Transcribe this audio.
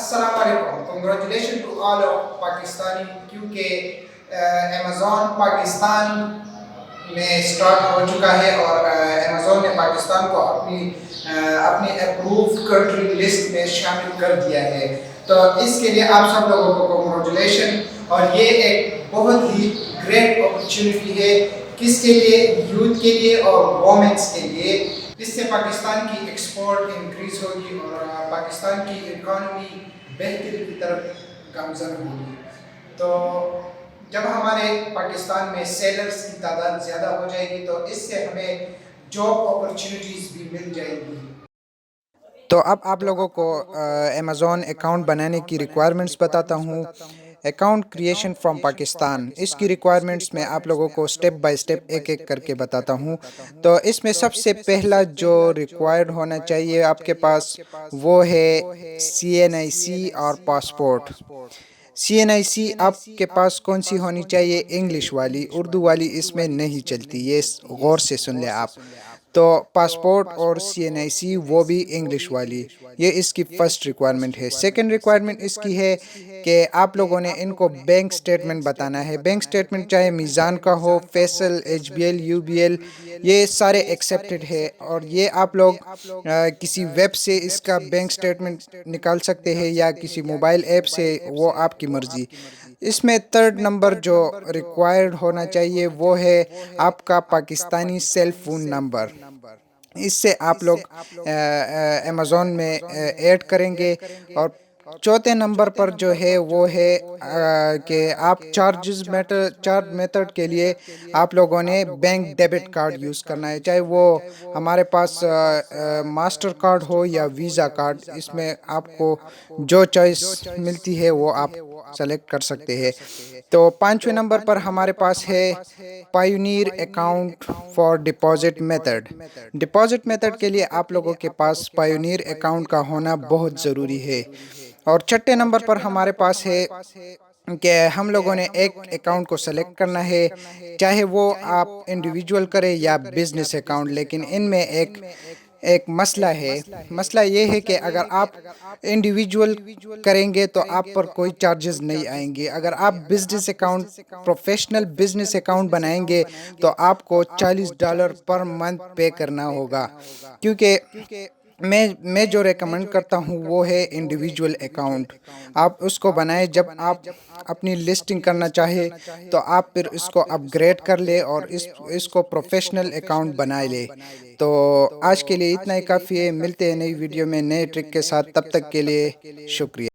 السلام علیکم. Congratulation to all of Pakistani, کیونکہ امیزون پاکستان میں اسٹارٹ ہو چکا ہے اور امیزون نے پاکستان کو اپنی اپرووڈ کنٹری لسٹ میں شامل کر دیا ہے. تو اس کے لیے آپ سب لوگوں کو کنگریچولیشن. اور یہ ایک بہت ہی گریٹ اپرچونیٹی ہے کس کے لیے؟ یوتھ کے لیے اور وومنس کے لیے. اس سے پاکستان کی ایکسپورٹ انکریز ہوگی اور پاکستان کی اکانومی بہتری کی طرف گامزن ہوگی. تو جب ہمارے پاکستان میں سیلرز کی تعداد زیادہ ہو جائے گی تو اس سے ہمیں جاب اپرچونیٹیز بھی مل جائیں گی. تو اب آپ لوگوں کو امیزون اکاؤنٹ بنانے کی ریکوائرمنٹس بتاتا ہوں. اکاؤنٹ کریشن فرام پاکستان، اس کی ریکوائرمنٹس میں آپ لوگوں کو سٹیپ بائی سٹیپ ایک ایک کر کے بتاتا ہوں. تو اس میں سب سے پہلا جو ریکوائرڈ ہونا چاہیے آپ کے پاس وہ ہے CNIC اور پاسپورٹ. CNIC آپ کے پاس کون سی ہونی چاہیے؟ انگلش والی، اردو والی اس میں نہیں چلتی، یہ غور سے سن لیں آپ. تو پاسپورٹ اور CNIC وہ بھی انگلش والی، یہ اس کی فرسٹ ریکوائرمنٹ ہے. سیکنڈ ریکوائرمنٹ اس کی ہے کہ آپ لوگوں نے ان کو بینک سٹیٹمنٹ بتانا ہے. بینک سٹیٹمنٹ چاہے میزان کا ہو، فیصل، HBL، UBL، یہ سارے ایکسیپٹڈ ہے. اور یہ آپ لوگ کسی ویب سے اس کا بینک سٹیٹمنٹ نکال سکتے ہیں یا کسی موبائل ایپ سے، وہ آپ کی مرضی. اس میں تھرڈ نمبر جو ریکوائرڈ ہونا چاہیے وہ ہے آپ کا پاکستانی سیل فون نمبر. اس سے آپ لوگ امیزون میں ایڈ کریں گے. اور چوتھے نمبر پر جو ہے وہ ہے کہ آپ چارج میتھڈ کے لیے آپ لوگوں نے بینک ڈیبٹ کارڈ یوز کرنا ہے، چاہے وہ ہمارے پاس ماسٹر کارڈ ہو یا ویزا کارڈ. اس میں آپ کو جو چوائس ملتی ہے وہ آپ سلیکٹ کر سکتے ہیں. تو پانچویں نمبر پر ہمارے پاس ہے Pioneer account for deposit method. Deposit method کے لیے آپ لوگوں کے پاس پائیونیر اکاؤنٹ کا ہونا بہت ضروری ہے. اور چھٹے نمبر پر ہمارے پاس ہے کہ ہم لوگوں نے ایک اکاؤنٹ کو سلیکٹ کرنا ہے، چاہے وہ آپ انڈیویجول کریں یا بزنس اکاؤنٹ. لیکن ان میں ایک مسئلہ ہے. مسئلہ یہ ہے کہ اگر آپ انڈیویجول کریں گے تو آپ پر کوئی چارجز نہیں آئیں گے. اگر آپ business account, professional business account بنائیں گے تو آپ کو $40 پر منتھ پے کرنا ہوگا. کیونکہ میں جو ریکمنڈ کرتا ہوں وہ ہے انڈیویجول اکاؤنٹ. آپ اس کو بنائیں جب آپ اپنی لسٹنگ کرنا چاہے تو آپ پھر اس کو اپ گریڈ کر لے اور اس کو پروفیشنل اکاؤنٹ بنا لے. تو آج کے لیے اتنا ہی کافی ہے. ملتے ہیں نئی ویڈیو میں نئے ٹرک کے ساتھ، تب تک کے لیے شکریہ.